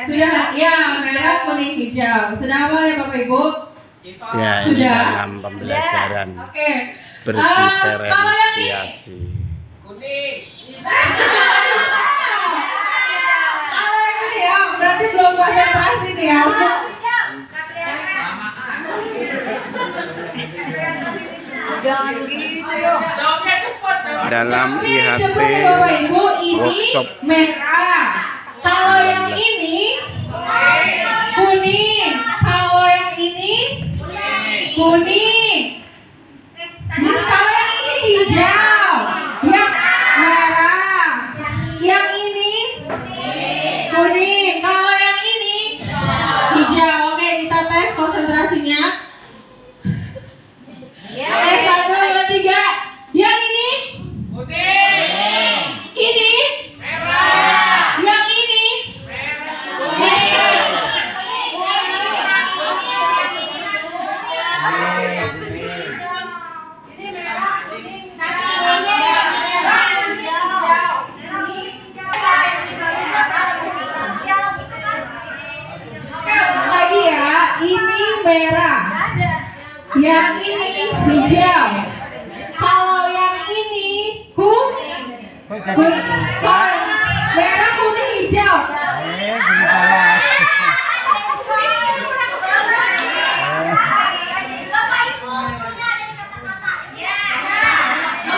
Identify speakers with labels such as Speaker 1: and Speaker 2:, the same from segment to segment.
Speaker 1: Sudah, ya, merah, kuning, hijau. Sudah hafal ya Bapak Ibu?
Speaker 2: Ya, ini
Speaker 1: Sudah.
Speaker 2: dalam pembelajaran
Speaker 1: Oke.
Speaker 2: berdiferensiasi.
Speaker 1: Kalau yang ini ya, berarti belum konsentrasi nih ya.
Speaker 2: Dalam IHT
Speaker 1: Bapak Ibu, ini
Speaker 2: workshop
Speaker 1: merah. Kalau yang ini kuning. Kalau yang ini kuning. Kalau yang ini hijau. Yang merah. Yang ini kuning. Kalau yang ini hijau. Oke, kita tes konsentrasinya. Satu, dua, tiga. Yang ini ini yang ini lagi ya, ini merah, yang ini hijau. Kalau yang ini merah, kuning, hijau.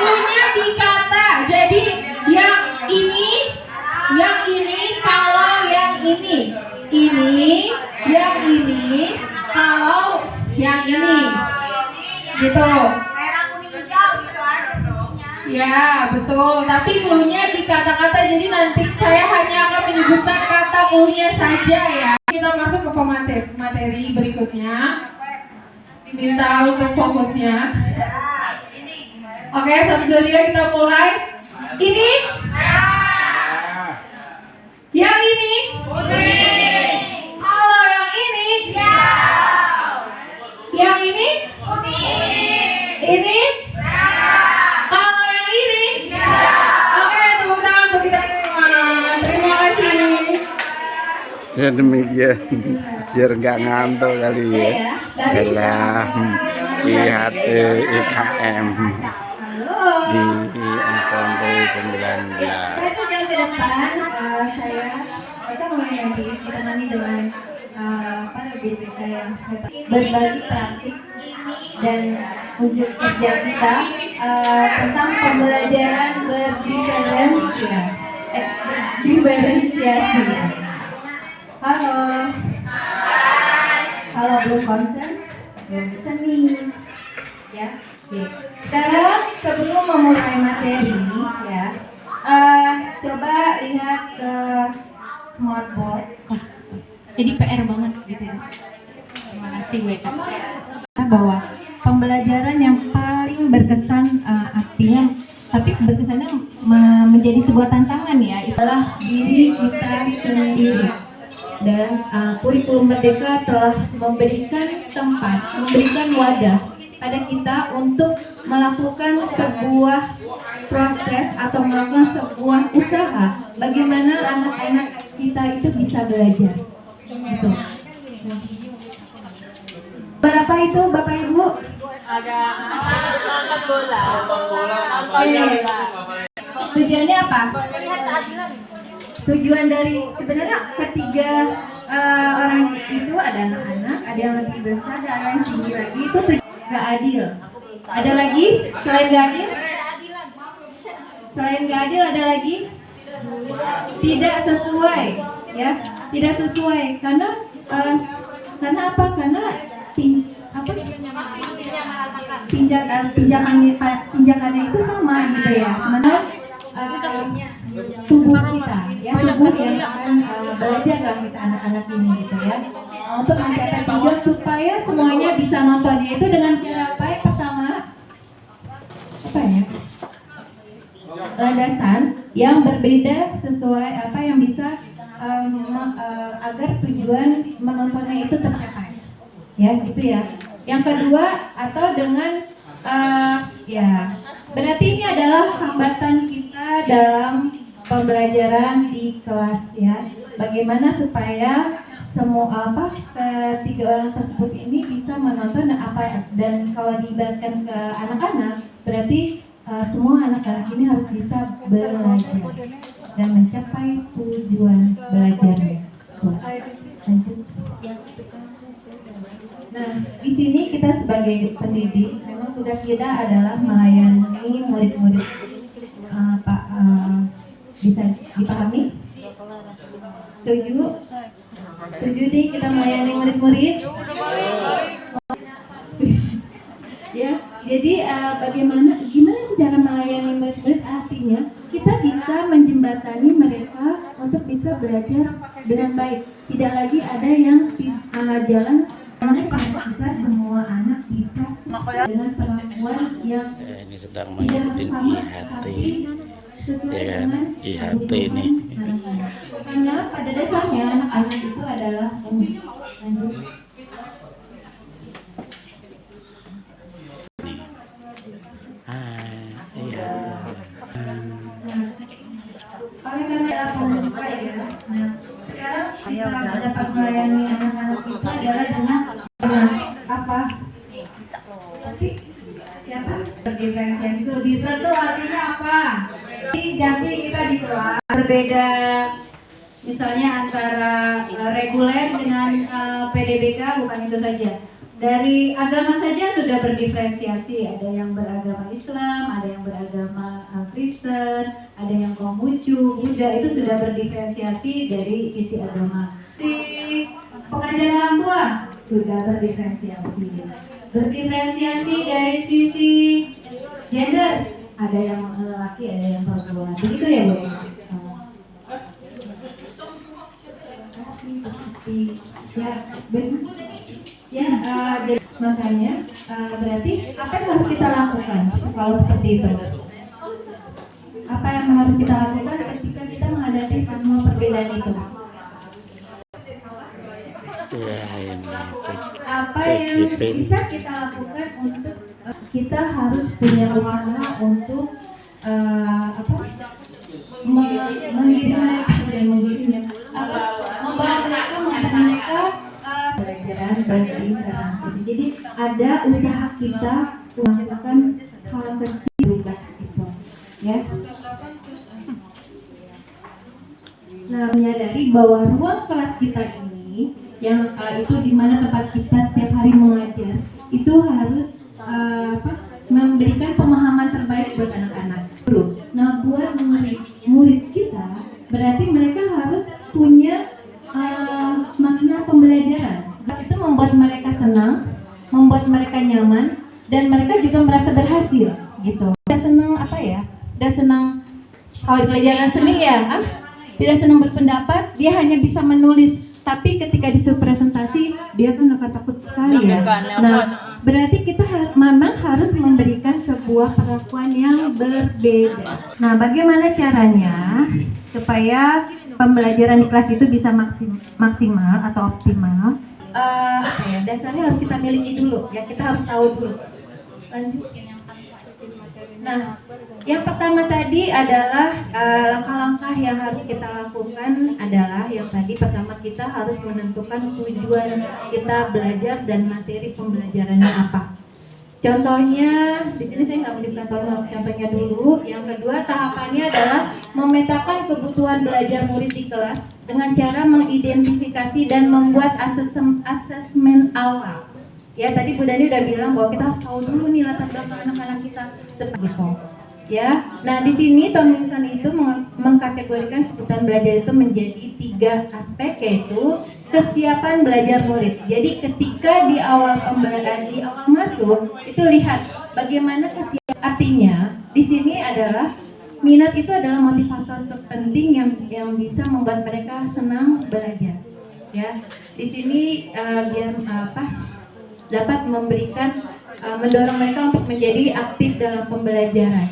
Speaker 1: Punya di kata. Jadi yang ini, kalau yang ini, yang ini, kalau yang ini, gitu.
Speaker 3: Merah, kuning, hijau, situ aja kuncinya.
Speaker 1: Ya, betul. Tapi cluenya di kata-kata, jadi nanti saya hanya akan menyebutkan kata cluenya saja ya. Kita masuk ke materi berikutnya. Diminta untuk fokusnya. Oke, 1, 2, 3 kita mulai. Ini? Yang ini? Kalau yang ini? Yang ini? Ini? Kalau yang ini? Oke, tepuk tangan untuk kita semua. Terima kasih.
Speaker 2: Ya demikian, biar nggak ngantuk kali ya. Dalam IHT IKM di SMP 19.
Speaker 3: Satu jam ke depan kita mau ditemani dengan para guru kita yang berbagi praktik dan wujud kerja kita tentang pembelajaran berdiferensiasi. Halo, belum konsen? Belum bisa nih. Ya, oke. Sekarang sebelum memulai materi, ya, coba lihat ke smartboard.
Speaker 1: Jadi PR banget gitu ya. Terima kasih WK.
Speaker 3: Bahwa pembelajaran yang paling berkesan artinya, tapi berkesannya menjadi sebuah tantangan ya, itulah diri kita sendiri. Dan kurikulum Merdeka telah memberikan tempat, memberikan wadah pada kita untuk melakukan sebuah proses atau melakukan sebuah usaha bagaimana anak-anak kita itu bisa belajar. Gitu. Berapa itu Bapak Ibu?
Speaker 1: Ada nonton bola.
Speaker 3: Tujuannya apa?
Speaker 1: Melihat keadilan.
Speaker 3: Tujuan dari sebenarnya ketiga orang itu ada anak-anak, ada yang lebih besar, ada yang tinggi lagi, itu gak adil. Ada lagi selain gak adil? Selain gak adil ada lagi? Tidak sesuai, ya, tidak sesuai karena apa? Karena pinjakannya itu sama gitu ya. Sementara tubuh kita, ya, tubuh yang akan belajar lah kita anak-anak ini gitu ya, untuk mencapai tujuan supaya semuanya bisa nontonnya itu dengan cara apa? Pertama apa ya? Landasan yang berbeda sesuai apa yang bisa agar tujuan menontonnya itu tercapai, ya gitu ya. Yang kedua atau dengan ya berarti ini adalah hambatan kita dalam pembelajaran di kelas ya. Bagaimana supaya semua ketiga orang tersebut ini bisa menonton dan kalau diibaratkan ke anak-anak berarti semua anak-anak ini harus bisa belajar dan mencapai tujuan belajarnya. Lanjut. Nah, di sini kita sebagai pendidik memang tugas kita adalah melayani murid-murid. Pak, bisa dipahami? Tujuh nih kita melayani murid-murid. Ya, jadi gimana sih cara melayani murid-murid? Artinya kita bisa menjembatani mereka untuk bisa belajar dengan baik. Tidak lagi ada yang jalan. Kita semua anak bisa dengan perlakuan yang
Speaker 2: ini sedang mengikuti IHT, ya kan? IHT ini.
Speaker 3: Karena pada dasarnya anak-anak itu adalah unik.
Speaker 2: Iya.
Speaker 3: Oleh karena pembuka ya. Nah, sekarang kita dapat melayani anak-anak itu adalah dengan apa? Tapi siapa?
Speaker 4: Berdiferensiasi itu different tuh artinya apa? Jadi kita di kelas berbeda, misalnya antara reguler dengan PDBK, bukan itu saja. Dari agama saja sudah berdiferensiasi, ada yang beragama Islam, ada yang beragama Kristen, ada yang Konghucu, Buddha, itu sudah berdiferensiasi dari sisi agama. Si pengajaran orang tua sudah berdiferensiasi. Berdiferensiasi dari sisi gender, ada yang laki, ada yang perempuan. Begitu ya, Bu?
Speaker 3: Ya, makanya berarti apa yang harus kita lakukan kalau seperti itu? Apa yang harus kita lakukan ketika kita menghadapi semua perbedaan itu?
Speaker 2: Ya, ini
Speaker 3: Apa yang bisa kita lakukan untuk kita harus punya usaha untuk mengantar mereka pelajaran bagi. Jadi ada usaha kita melakukan hal kecil juga gitu, ya. Nah, menyadari bahwa ruang kelas kita ini yang itu di mana tempat kita setiap hari mengajar itu harus memberikan pemahaman terbaik buat anak-anak. Nah, buat murid kita berarti mereka harus punya makna pembelajaran. Itu membuat mereka senang, membuat mereka nyaman, dan mereka juga merasa berhasil gitu. Udah senang udah senang kalau pelajaran seni ya, tidak senang berpendapat, dia hanya bisa menulis. Tapi ketika disuruh presentasi, dia kan akan takut sekali ya. Nah, berarti kita memang harus memberikan sebuah perlakuan yang berbeda. Nah, bagaimana caranya supaya pembelajaran di kelas itu bisa maksimal atau optimal? Dasarnya harus kita miliki dulu, ya kita harus tahu dulu. Lanjut. Nah, yang pertama tadi adalah langkah-langkah yang harus kita lakukan adalah yang tadi pertama kita harus menentukan tujuan kita belajar dan materi pembelajarannya apa. Contohnya, di sini saya nggak menunjukkan contohnya dulu. Yang kedua tahapannya adalah memetakan kebutuhan belajar murid di kelas dengan cara mengidentifikasi dan membuat asesmen awal. Ya, tadi Bu Dani udah bilang bahwa kita harus tahu dulu nih latar belakang anak-anak kita seperti itu. Ya, nah di sini Tomlinson itu mengkategorikan kebutuhan belajar itu menjadi 3 aspek, yaitu kesiapan belajar murid. Jadi ketika di awal masuk itu lihat bagaimana kesiapan. Artinya di sini adalah minat itu adalah motivator terpenting yang bisa membuat mereka senang belajar. Ya, di sini biar dapat memberikan mendorong mereka untuk menjadi aktif dalam pembelajaran.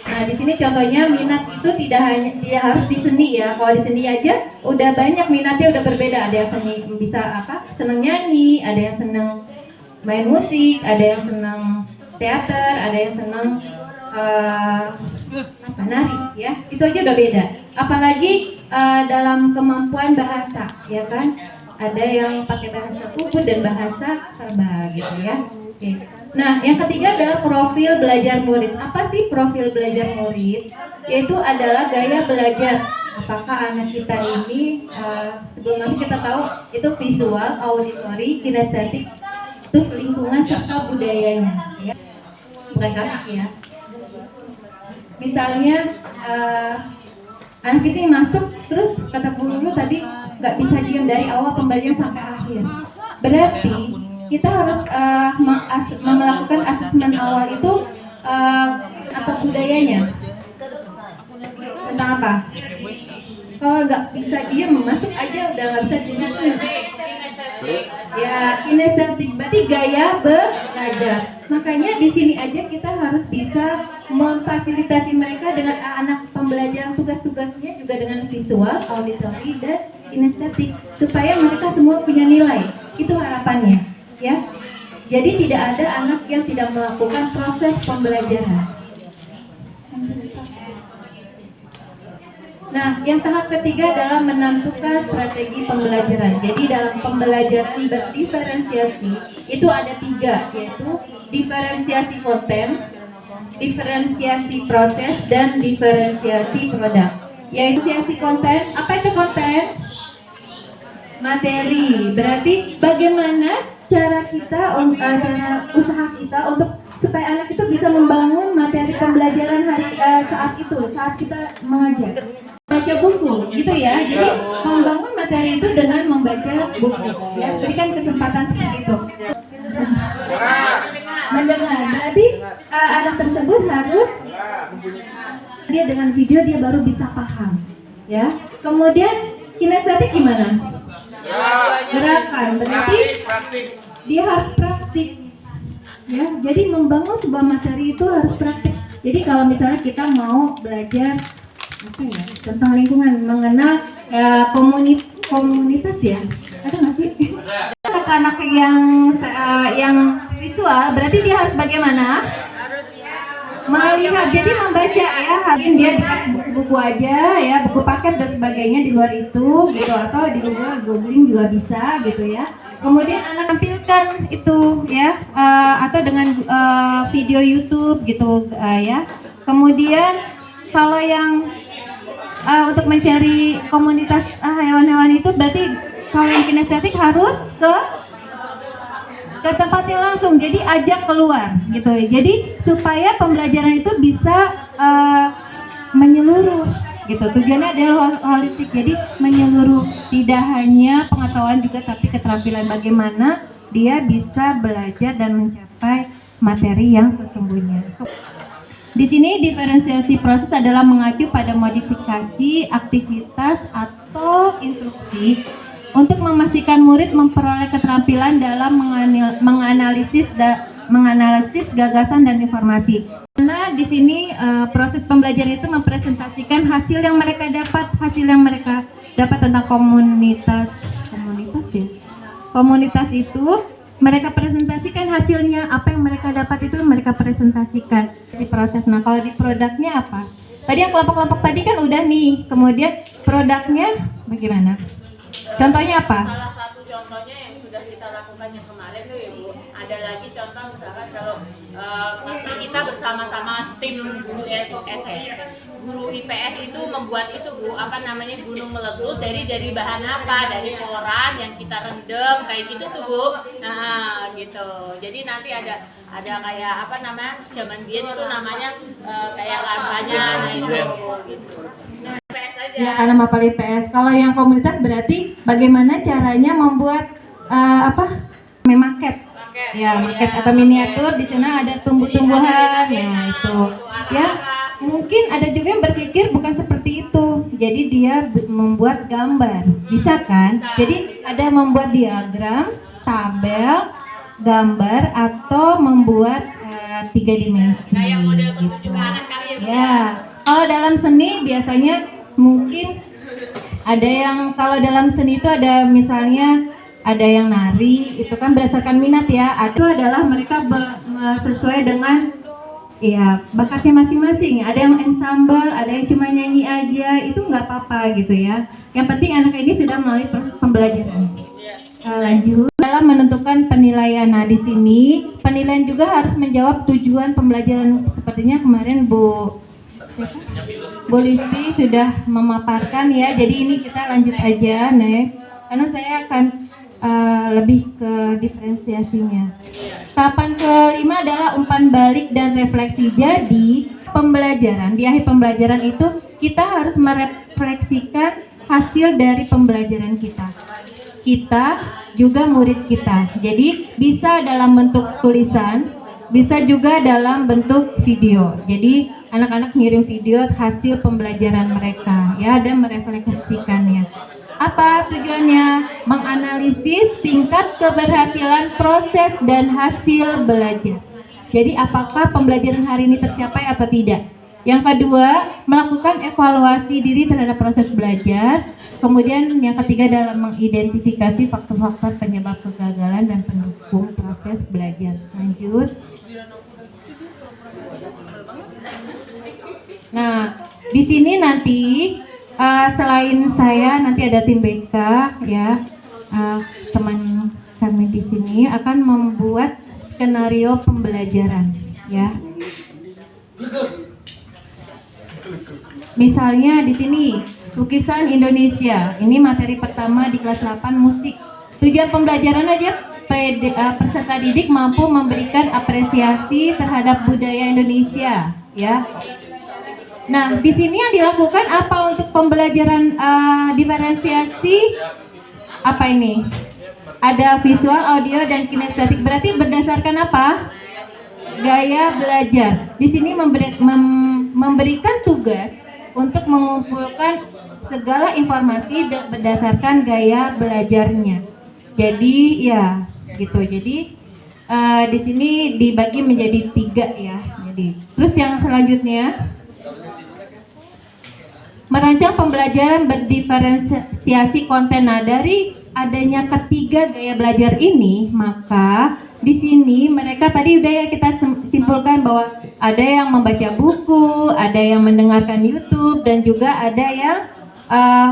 Speaker 3: Nah, di sini contohnya minat itu tidak hanya dia harus di seni ya. Kalau di seni aja udah banyak minatnya, udah berbeda. Ada yang seni bisa senang nyanyi, ada yang senang main musik, ada yang senang teater, ada yang senang apa nari ya, itu aja udah beda. Apalagi dalam kemampuan bahasa ya kan, ada yang pakai bahasa kubu dan bahasa verbal gitu ya. Oke. Nah yang ketiga adalah profil belajar murid. Apa sih profil belajar murid? Yaitu adalah gaya belajar. Apakah anak kita ini sebelum masuk kita tahu itu visual, auditory, kinestetik, terus lingkungan serta budayanya ya. Bukan kasih ya. Misalnya anak kita yang masuk terus kata Bu Lulu tadi nggak bisa diam dari awal pembelajaran sampai akhir. Berarti kita harus melakukan asesmen awal itu atau budayanya tentang apa? Kalau nggak bisa diam masuk aja udah nggak bisa diam. Ya kinestetik berarti gaya belajar. Makanya di sini aja kita harus bisa memfasilitasi mereka dengan anak pembelajaran tugas-tugasnya juga dengan visual, auditory dan kinestetik supaya mereka semua punya nilai. Itu harapannya, ya. Jadi tidak ada anak yang tidak melakukan proses pembelajaran. Nah, yang tahap ketiga adalah menentukan strategi pembelajaran. Jadi dalam pembelajaran berdiferensiasi itu ada 3, yaitu diferensiasi konten, diferensiasi proses, dan diferensiasi produk. Yaitu diferensiasi konten, apa itu konten? Materi. Berarti bagaimana cara kita, cara usaha kita untuk supaya anak itu bisa membangun materi pembelajaran saat kita mengajar. Baca buku gitu ya, jadi membangun materi itu dengan membaca buku ya, berikan kesempatan seperti itu. Mendengar, berarti anak tersebut harus dia dengan video dia baru bisa paham ya. Kemudian kinestetik gimana? Gerakan, berarti dia harus praktik ya, jadi membangun sebuah materi itu harus praktik. Jadi kalau misalnya kita mau belajar apa ya, tentang lingkungan, mengenal komunitas ya, ada nggak sih? Anak-anak yang visual, berarti dia harus bagaimana? Melihat, jadi membaca ya, hari dia dikasih buku-buku aja ya, buku paket dan sebagainya di luar itu gitu, atau di luar googling juga bisa gitu ya. Kemudian anak tampilkan itu ya, atau dengan video YouTube gitu ya. Kemudian kalau yang untuk mencari komunitas hewan-hewan itu berarti kalau yang kinestetik harus ke tempatnya langsung, jadi ajak keluar gitu. Jadi supaya pembelajaran itu bisa menyeluruh gitu. Tujuannya adalah holistik, jadi menyeluruh, tidak hanya pengetahuan juga tapi keterampilan bagaimana dia bisa belajar dan mencapai materi yang sesungguhnya. Di sini diferensiasi proses adalah mengacu pada modifikasi aktivitas atau instruksi untuk memastikan murid memperoleh keterampilan dalam menganalisis gagasan dan informasi. Karena di sini proses pembelajaran itu mempresentasikan hasil yang mereka dapat tentang komunitas ya. Komunitas itu mereka presentasikan hasilnya, apa yang mereka dapat itu mereka presentasikan di proses. Nah kalau di produknya apa? Tadi yang kelompok-kelompok tadi kan udah nih, kemudian produknya bagaimana? Contohnya apa?
Speaker 5: Salah satu contohnya yang sudah kita lakukan yang kemarin tuh Ibu, ada lagi contoh misalkan kalau pasti kita bersama-sama tim guru guru IPS itu membuat itu Bu, apa namanya, gunung meletus dari bahan apa? Dari koran yang kita rendam kayak gitu tuh Bu. Nah, gitu. Jadi nanti ada kayak apa namanya? Zaman biyen itu namanya kayak lampanya gitu. Nah, IPS aja.
Speaker 3: Ya, karena mapal IPS. Kalau yang komunitas berarti bagaimana caranya membuat memaket. Ya, maket atau miniatur, di sana ada tumbuh-tumbuhan. Nah, itu. Ya. Mungkin ada juga yang berpikir bukan seperti itu, jadi dia membuat gambar, bisa kan? Jadi ada membuat diagram, tabel, gambar, atau membuat 3 dimensi gitu. Ya, kalau dalam seni biasanya mungkin ada yang, kalau dalam seni itu ada misalnya ada yang nari, itu kan berdasarkan minat ya. Itu adalah mereka sesuai dengan ya bakatnya masing-masing. Ada yang ensemble, ada yang cuma nyanyi aja, itu nggak apa-apa gitu ya. Yang penting anak ini sudah melalui proses pembelajaran. Lanjut dalam menentukan penilaian. Nah di sini penilaian juga harus menjawab tujuan pembelajaran. Sepertinya kemarin Bu Listi sudah memaparkan ya. Jadi ini kita lanjut aja next, karena saya akan lebih ke diferensiasinya. Tahapan kelima adalah umpan balik dan refleksi. Jadi pembelajaran, di akhir pembelajaran itu kita harus merefleksikan hasil dari pembelajaran kita. Kita juga murid kita. Jadi bisa dalam bentuk tulisan, bisa juga dalam bentuk video. Jadi anak-anak ngirim video hasil pembelajaran mereka ya, dan merefleksikannya. Apa tujuannya? Menganalisis tingkat keberhasilan proses dan hasil belajar. Jadi apakah pembelajaran hari ini tercapai atau tidak? Yang kedua, melakukan evaluasi diri terhadap proses belajar. Kemudian yang ketiga adalah mengidentifikasi faktor-faktor penyebab kegagalan dan pendukung proses belajar. Lanjut. Nah, di sini nanti selain saya nanti ada tim BK ya, teman kami di sini akan membuat skenario pembelajaran ya. Misalnya di sini lukisan Indonesia, ini materi pertama di kelas 8 musik. Tujuan pembelajaran aja peserta didik mampu memberikan apresiasi terhadap budaya Indonesia ya. Nah, di sini yang dilakukan apa untuk pembelajaran diferensiasi? Apa ini? Ada visual, audio, dan kinestetik. Berarti berdasarkan apa? Gaya belajar. Di sini memberikan tugas untuk mengumpulkan segala informasi berdasarkan gaya belajarnya. Jadi ya, gitu. Jadi di sini dibagi menjadi 3 ya. Jadi, terus yang selanjutnya, merancang pembelajaran berdiferensiasi konten. Nah, dari adanya ketiga gaya belajar ini, maka di sini mereka tadi udah ya kita simpulkan bahwa ada yang membaca buku, ada yang mendengarkan YouTube, dan juga ada yang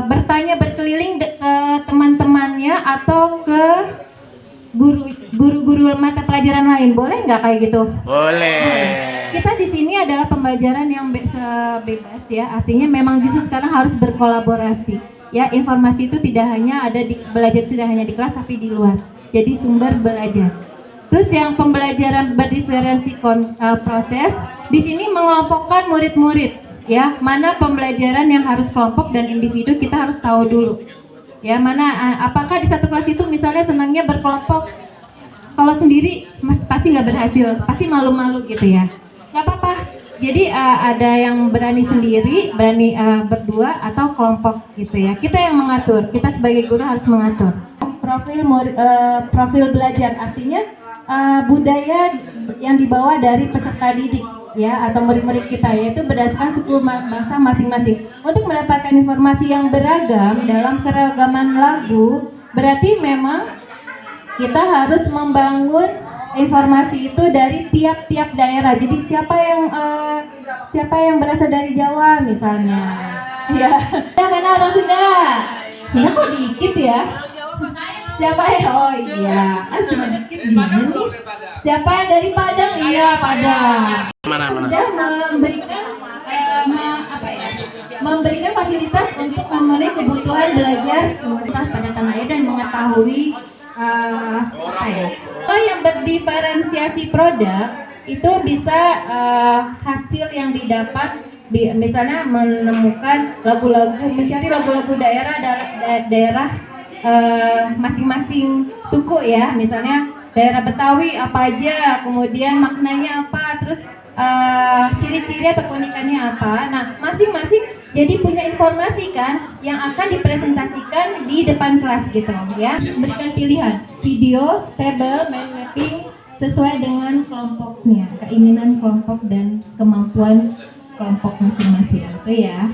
Speaker 3: bertanya berkeliling ke teman-temannya atau ke guru-guru mata pelajaran lain. Boleh nggak kayak gitu?
Speaker 2: Boleh.
Speaker 3: Kita di sini adalah pembelajaran yang bebas ya, artinya memang justru sekarang harus berkolaborasi ya. Informasi itu tidak hanya ada di belajar, tidak hanya di kelas tapi di luar, jadi sumber belajar. Terus yang pembelajaran berdiferensi proses, di sini mengelompokkan murid-murid ya, mana pembelajaran yang harus kelompok dan individu kita harus tahu dulu ya, mana apakah di satu kelas itu misalnya senangnya berkelompok, kalau sendiri pasti nggak berhasil, pasti malu-malu gitu ya. Nggak apa-apa, jadi ada yang berani sendiri, berani berdua atau kelompok gitu ya. Kita yang mengatur, kita sebagai guru harus mengatur profil belajar, artinya budaya yang dibawa dari peserta didik ya, atau murid-murid kita, yaitu berdasarkan suku bangsa masing-masing. Untuk mendapatkan informasi yang beragam dalam keragaman lagu, berarti memang kita harus membangun informasi itu dari tiap-tiap daerah. Jadi siapa yang berasal dari Jawa misalnya, ya. Mana orang Sunda? Sunda kok dikit ya? Siapa ya? Oh iya, cuma dikit gimana nih? Siapa yang dari Padang? Iya, Padang.
Speaker 2: Mana?
Speaker 3: Sudah memberikan fasilitas untuk memenuhi kebutuhan belajar komunitas pada tanah air dan mengetahui Kalau yang berdiferensiasi produk itu bisa hasil yang didapat misalnya menemukan lagu-lagu, mencari lagu-lagu daerah masing-masing suku ya, misalnya daerah Betawi apa aja, kemudian maknanya apa, terus ciri-ciri atau keunikannya apa. Nah, masing-masing jadi punya informasi kan yang akan dipresentasikan di depan kelas gitu ya. Berikan pilihan video, tabel, mind mapping sesuai dengan kelompoknya, keinginan kelompok dan kemampuan kelompok masing-masing itu ya.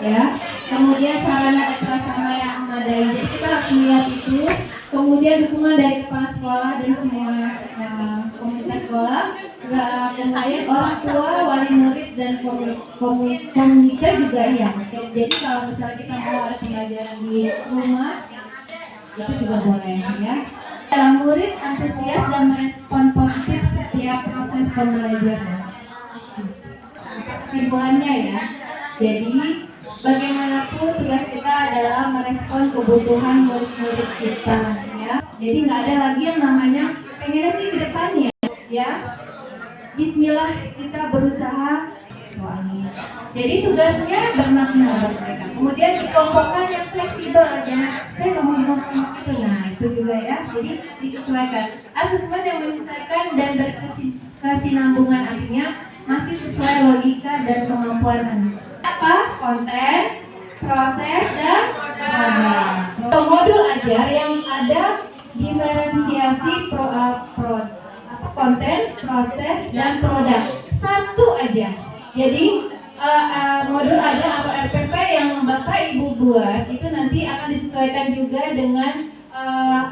Speaker 3: Ya, kemudian sarana dan prasarana yang memadai. Jadi kita harus melihat itu. Kemudian dukungan dari kepala sekolah dan semua komunitas sekolah, kemudian orang tua, wali murid dan komunitas juga ya. Jadi kalau misalnya kita mau ada pembelajaran di rumah, itu juga boleh ya. Dalam murid antusias dan merespon positif setiap proses pembelajaran. Kesimpulannya ya, jadi bagaimanapun tugas kita adalah merespon kebutuhan murid-murid kita ya. Jadi nggak ada lagi yang namanya pengennya sih ke depannya ya. Bismillah kita berusaha. Jadi tugasnya bermakna buat mereka. Kemudian dikelompokkan yang fleksibel aja. Saya nggak mau ngomong itu. Nah itu juga ya. Jadi disesuaikan. Asesmen yang menyesuaikan dan berkesinambungan artinya masih sesuai logika dan kemampuan Anda. Apa? Konten, proses, dan modul ajar yang ada diferensiasi konten, proses, dan produk. Satu aja. Jadi modul ajar atau RPP yang Bapak Ibu buat itu nanti akan disesuaikan juga dengan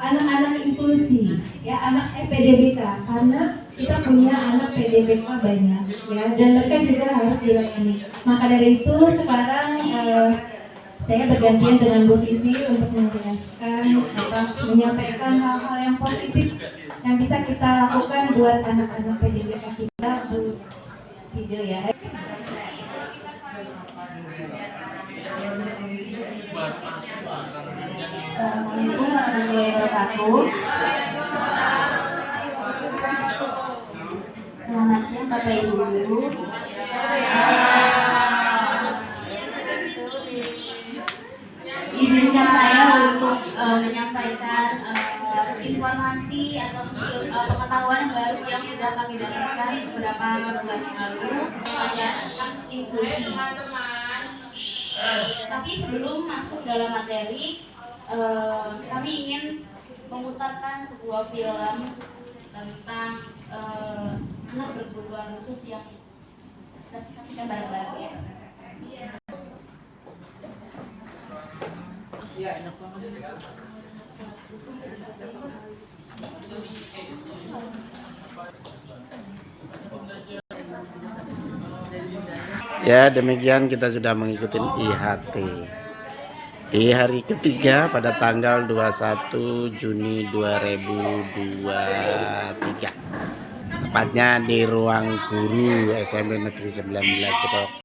Speaker 3: anak-anak inklusi, ya anak PDBK, karena kita punya anak PDBK banyak, ya dan mereka juga harus dilayani. Maka dari itu sekarang saya bergantian dengan Bu Vivi untuk menjelaskan atau menyampaikan hal-hal yang positif yang bisa kita lakukan buat anak-anak PDBK kita. Bu video ya.
Speaker 4: Assalamualaikum warahmatullahi wabarakatuh. Selamat siang Bapak Ibu guru. Izinkan saya untuk menyampaikan informasi atau pengetahuan baru yang sudah kami dapatkan beberapa bulan yang lalu tentang inklusi. Tapi sebelum masuk dalam materi, kami ingin memutarkan sebuah film tentang anak berkebutuhan khusus yang kita saksikan bareng-bareng ya.
Speaker 2: Ya, demikian kita sudah mengikuti IHT di hari ketiga pada tanggal 21 Juni 2023, tepatnya di ruang guru SMP Negeri 19 Depok.